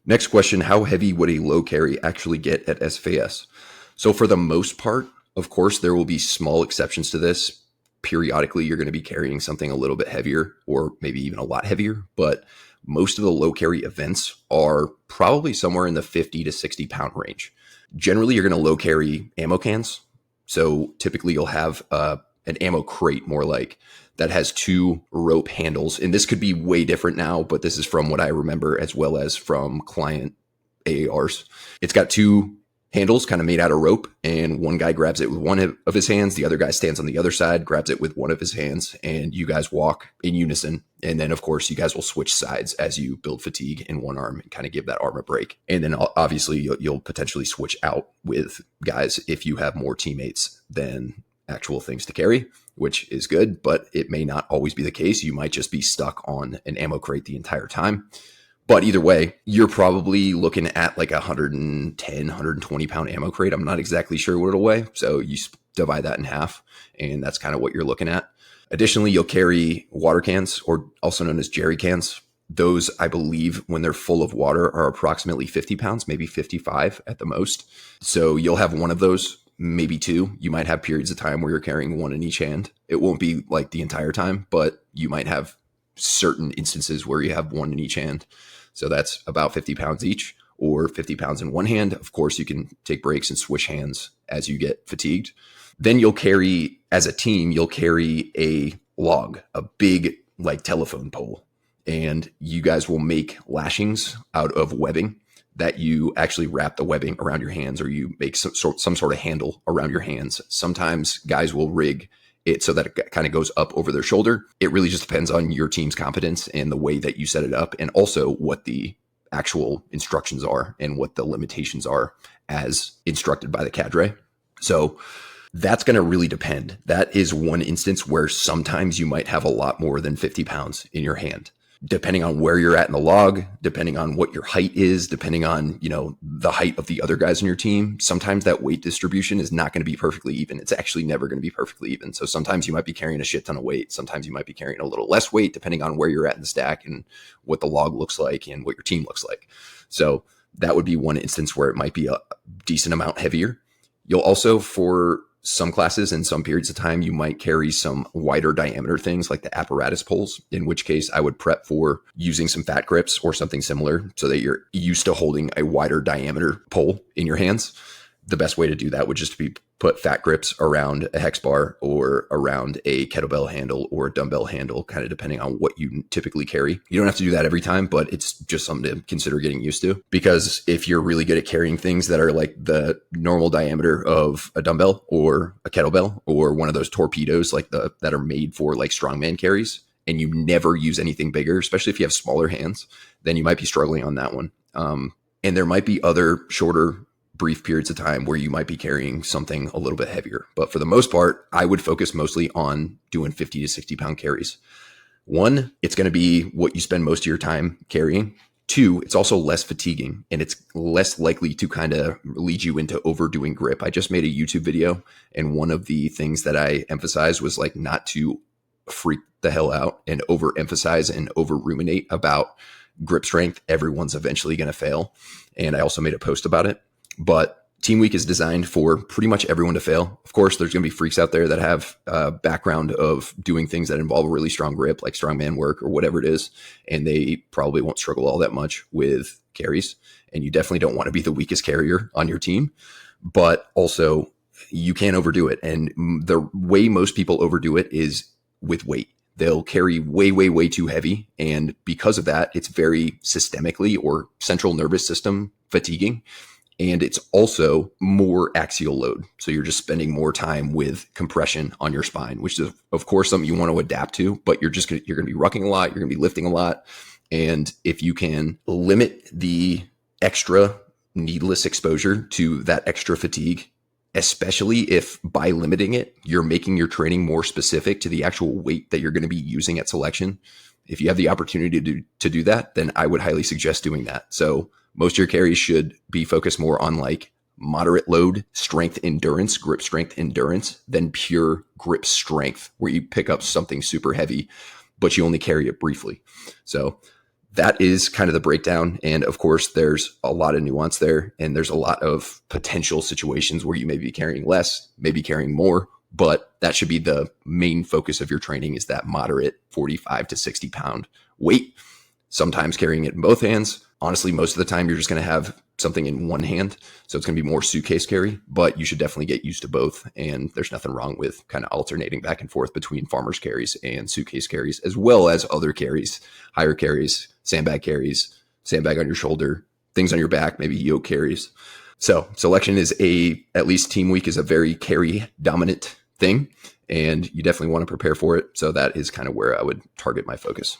Next question, how heavy would a low carry actually get at SFAS? So for the most part, of course, there will be small exceptions to this. Periodically, you're going to be carrying something a little bit heavier or maybe even a lot heavier, but most of the low carry events are probably somewhere in the 50 to 60 pound range. Generally, you're going to low carry ammo cans. So typically you'll have an ammo crate, more like, that has 2 rope handles. And this could be way different now, but this is from what I remember as well as from client AARs. It's got 2 handles kind of made out of rope, and one guy grabs it with one of his hands. The other guy stands on the other side, grabs it with one of his hands, and you guys walk in unison. And then, of course, you guys will switch sides as you build fatigue in one arm and kind of give that arm a break. And then obviously you'll potentially switch out with guys if you have more teammates than actual things to carry, which is good, but it may not always be the case. You might just be stuck on an ammo crate the entire time. But either way, you're probably looking at like 110, 120 pound ammo crate. I'm not exactly sure what it'll weigh. So you divide that in half, and that's kind of what you're looking at. Additionally, you'll carry water cans, or also known as jerry cans. Those, I believe, when they're full of water, are approximately 50 pounds, maybe 55 at the most. So you'll have one of those, maybe 2. You might have periods of time where you're carrying 1 in each hand. It won't be like the entire time, but you might have certain instances where you have 1 in each hand. So that's about 50 pounds each, or 50 pounds in one hand. Of course, you can take breaks and switch hands as you get fatigued. Then you'll carry, as a team, you'll carry a log, a big like telephone pole, and you guys will make lashings out of webbing that you actually wrap the webbing around your hands, or you make some sort of handle around your hands. Sometimes guys will rig it so that it kind of goes up over their shoulder. It really just depends on your team's competence and the way that you set it up, and also what the actual instructions are and what the limitations are as instructed by the cadre. So that's going to really depend. That is one instance where sometimes you might have a lot more than 50 pounds in your hand, depending on where you're at in the log, depending on what your height is, depending on, the height of the other guys in your team. Sometimes that weight distribution is not going to be perfectly even. It's actually never going to be perfectly even. So sometimes you might be carrying a shit ton of weight. Sometimes you might be carrying a little less weight, depending on where you're at in the stack and what the log looks like and what your team looks like. So that would be one instance where it might be a decent amount heavier. You'll also, for some classes and some periods of time, you might carry some wider diameter things like the apparatus poles, in which case I would prep for using some fat grips or something similar so that you're used to holding a wider diameter pole in your hands. The best way to do that would just be put fat grips around a hex bar or around a kettlebell handle or a dumbbell handle, kind of depending on what you typically carry. You don't have to do that every time, but it's just something to consider getting used to, because if you're really good at carrying things that are like the normal diameter of a dumbbell or a kettlebell or one of those torpedoes like that are made for like strongman carries, and you never use anything bigger, especially if you have smaller hands, then you might be struggling on that one. And there might be other shorter brief periods of time where you might be carrying something a little bit heavier. But for the most part, I would focus mostly on doing 50 to 60 pound carries. 1, it's going to be what you spend most of your time carrying. 2, it's also less fatiguing, and it's less likely to kind of lead you into overdoing grip. I just made a YouTube video, and one of the things that I emphasized was like not to freak the hell out and overemphasize and over ruminate about grip strength. Everyone's eventually going to fail. And I also made a post about it. But Team Week is designed for pretty much everyone to fail. Of course, there's going to be freaks out there that have a background of doing things that involve a really strong grip, like strongman work or whatever it is, and they probably won't struggle all that much with carries. And you definitely don't want to be the weakest carrier on your team. But also, you can't overdo it. And the way most people overdo it is with weight. They'll carry way, way, way too heavy. And because of that, it's very systemically or central nervous system fatiguing. And it's also more axial load. So you're just spending more time with compression on your spine, which is, of course, something you want to adapt to, but you're going to be rucking a lot. You're going to be lifting a lot. And if you can limit the extra needless exposure to that extra fatigue, especially if by limiting it, you're making your training more specific to the actual weight that you're going to be using at selection. If you have the opportunity to do that, then I would highly suggest doing that. So most of your carries should be focused more on like moderate load, strength, endurance, grip strength, endurance, than pure grip strength, where you pick up something super heavy, but you only carry it briefly. So that is kind of the breakdown. And of course, there's a lot of nuance there. And there's a lot of potential situations where you may be carrying less, maybe carrying more. But that should be the main focus of your training, is that moderate 45 to 60 pound weight. Sometimes carrying it in both hands. Honestly, most of the time, you're just going to have something in one hand. So it's going to be more suitcase carry, but you should definitely get used to both. And there's nothing wrong with kind of alternating back and forth between farmer's carries and suitcase carries, as well as other carries, higher carries, sandbag on your shoulder, things on your back, maybe yoke carries. So selection is at least team week is a very carry dominant thing, and you definitely want to prepare for it. So that is kind of where I would target my focus.